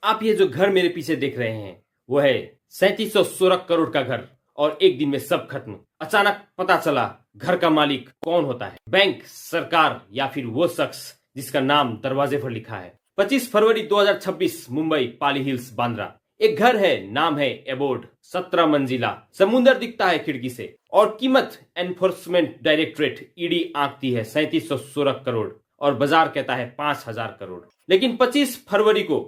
आप ये जो घर मेरे पीछे देख रहे हैं वो है 3716 करोड़ का घर। और एक दिन में सब खत्म। अचानक पता चला घर का मालिक कौन होता है। बैंक, सरकार या फिर वो शख्स जिसका नाम दरवाजे पर लिखा है। 25 फरवरी 2026, मुंबई, पाली हिल्स, बांद्रा। एक घर है, नाम है एबोर्ड, 17 मंजिला। समुंदर दिखता है खिड़की से और कीमत एनफोर्समेंट डायरेक्टरेट ईडी आंकती है 3716 करोड़ और बाजार कहता है 5000 करोड़। लेकिन 25 फरवरी को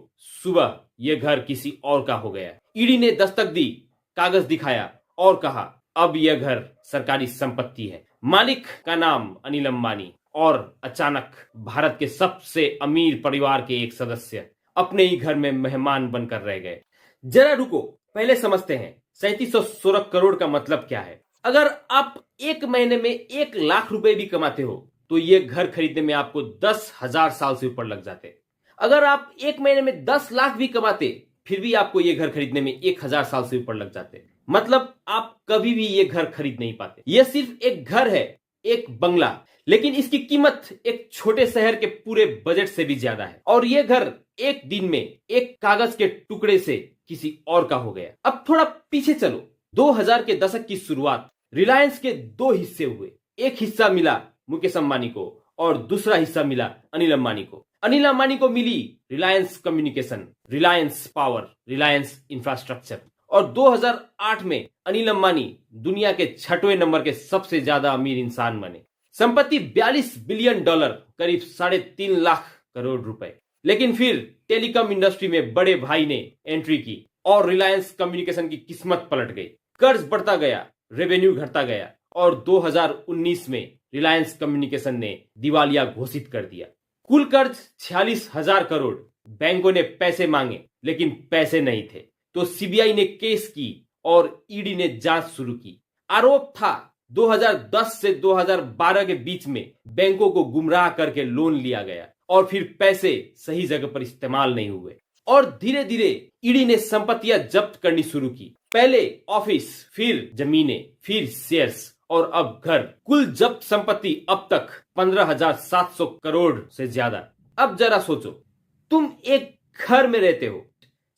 सुबह यह घर किसी और का हो गया। ईडी ने दस्तक दी, कागज दिखाया और कहा अब यह घर सरकारी संपत्ति है। मालिक का नाम अनिल अंबानी और अचानक भारत के सबसे अमीर परिवार के एक सदस्य अपने ही घर में मेहमान बनकर रह गए। जरा रुको, पहले समझते हैं 3716 करोड़ का मतलब क्या है। अगर आप एक महीने में 1 लाख रुपए भी कमाते हो तो ये घर खरीदने में आपको 10,000 साल से ऊपर लग जाते। अगर आप एक महीने में 10 लाख भी कमाते फिर भी आपको ये घर खरीदने में 1000 साल से ऊपर लग जाते। मतलब आप कभी भी ये घर खरीद नहीं पाते। यह सिर्फ एक घर है, एक बंगला, लेकिन इसकी कीमत एक छोटे शहर के पूरे बजट से भी ज्यादा है। और यह घर एक दिन में एक कागज के टुकड़े से किसी और का हो गया। अब थोड़ा पीछे चलो। 2000 के दशक की शुरुआत, रिलायंस के 2 हिस्से हुए। एक हिस्सा मिला मुकेश अंबानी को और दूसरा हिस्सा मिला अनिल अंबानी को। अनिल अंबानी को मिली Reliance Communication, Reliance Power, Reliance Infrastructure. और 2008 में अनिल अंबानी दुनिया के 6वें नंबर के सबसे ज्यादा अमीर इंसान बने। संपत्ति $42 बिलियन, करीब 3.5 लाख करोड़ रुपए। लेकिन फिर टेलीकॉम इंडस्ट्री में बड़े भाई ने एंट्री की और रिलायंस कम्युनिकेशन की किस्मत पलट गई। कर्ज बढ़ता गया, रेवेन्यू घटता गया और 2019 में रिलायंस कम्युनिकेशन ने दिवालिया घोषित कर दिया। कुल कर्ज 46,000 करोड़। बैंकों ने पैसे मांगे लेकिन पैसे नहीं थे, तो सीबीआई ने केस की और ईडी ने जांच शुरू की। आरोप था 2010 से 2012 के बीच में बैंकों को गुमराह करके लोन लिया गया और फिर पैसे सही जगह पर इस्तेमाल नहीं हुए। और धीरे धीरे ईडी ने संपत्तियां जब्त करनी शुरू की। पहले ऑफिस, फिर जमीनें, फिर शेयर्स और अब घर। कुल जब्त संपत्ति अब तक 15,700 करोड़ से ज्यादा। अब जरा सोचो, तुम एक घर में रहते हो,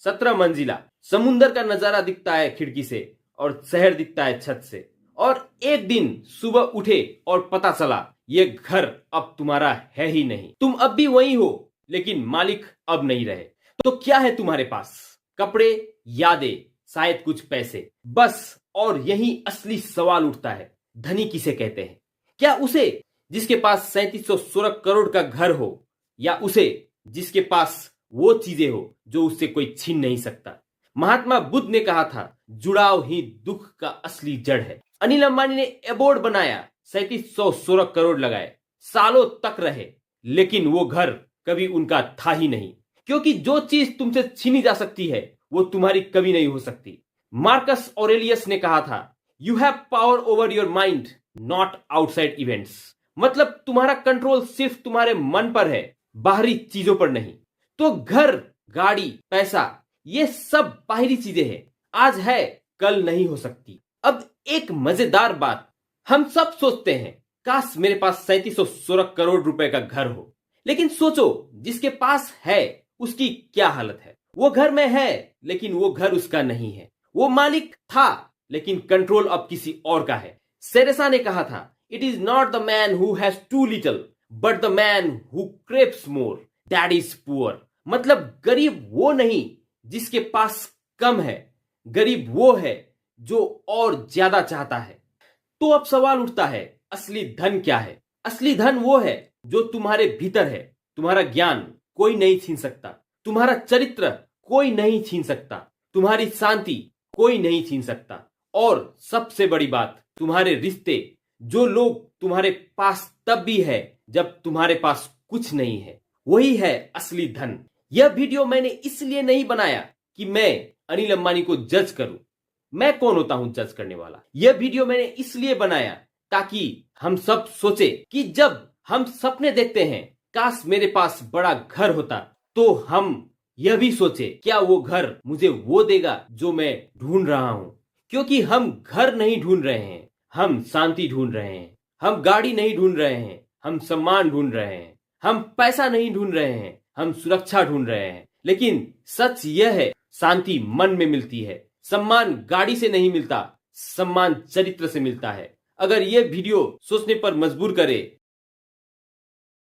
17 मंजिला, समुंदर का नजारा दिखता है खिड़की से और शहर दिखता है छत से। और एक दिन सुबह उठे और पता चला ये घर अब तुम्हारा है ही नहीं। तुम अब भी वही हो लेकिन मालिक अब नहीं रहे। तो क्या है तुम्हारे पास? कपड़े, यादें, शायद कुछ पैसे, बस। और यही असली सवाल उठता है, धनी किसे कहते हैं? क्या उसे जिसके पास 3716 करोड़ का घर हो, या उसे जिसके पास वो चीजें हो जो उससे कोई छीन नहीं सकता? महात्मा बुद्ध ने कहा था, जुड़ाव ही दुख का असली जड़ है। अनिल अंबानी ने एबोर्ड बनाया, 3716 करोड़ लगाए, सालों तक रहे, लेकिन वो घर कभी उनका था ही नहीं। क्योंकि जो चीज तुमसे छीनी जा सकती है वो तुम्हारी कभी नहीं हो सकती। मार्कस ऑरेलियस ने कहा था, you have power over your mind, not outside events. मतलब तुम्हारा कंट्रोल सिर्फ तुम्हारे मन पर है, बाहरी चीजों पर नहीं। तो घर, गाड़ी, पैसा, ये सब बाहरी चीजें हैं। आज है, कल नहीं हो सकती। अब एक मजेदार बात, हम सब सोचते हैं काश मेरे पास 3716 करोड़ रुपए का घर हो। लेकिन सोचो, जिसके पास है उसकी क्या हालत है। वो घर में है लेकिन वो घर उसका नहीं है। वो मालिक था लेकिन कंट्रोल अब किसी और का है। सेरेसा ने कहा था, it is not the man who has too little but the man who craves more, that is poor. मतलब गरीब वो नहीं जिसके पास कम है, गरीब वो है जो और ज्यादा चाहता है। तो अब सवाल उठता है, असली धन क्या है? असली धन वो है जो तुम्हारे भीतर है। तुम्हारा ज्ञान कोई नहीं छीन सकता, तुम्हारा चरित्र कोई नहीं छीन सकता, तुम्हारी शांति कोई नहीं छीन सकता, और सबसे बड़ी बात, तुम्हारे रिश्ते। जो लोग तुम्हारे पास तब भी है जब तुम्हारे पास कुछ नहीं है, वही है असली धन। यह वीडियो मैंने इसलिए नहीं बनाया कि मैं अनिल अंबानी को जज करूं। मैं कौन होता हूं जज करने वाला? यह वीडियो मैंने इसलिए बनाया ताकि हम सब सोचे कि जब हम सपने देखते हैं काश मेरे पास बड़ा घर होता, तो हम यह भी सोचे क्या वो घर मुझे वो देगा जो मैं ढूंढ रहा हूं। क्योंकि हम घर नहीं ढूंढ रहे हैं, हम शांति ढूंढ रहे हैं। हम गाड़ी नहीं ढूंढ रहे हैं, हम सम्मान ढूंढ रहे हैं। हम पैसा नहीं ढूंढ रहे हैं, हम सुरक्षा ढूंढ रहे हैं। लेकिन सच यह है, शांति मन में मिलती है। सम्मान गाड़ी से नहीं मिलता, सम्मान चरित्र से मिलता है। अगर ये वीडियो सोचने पर मजबूर करे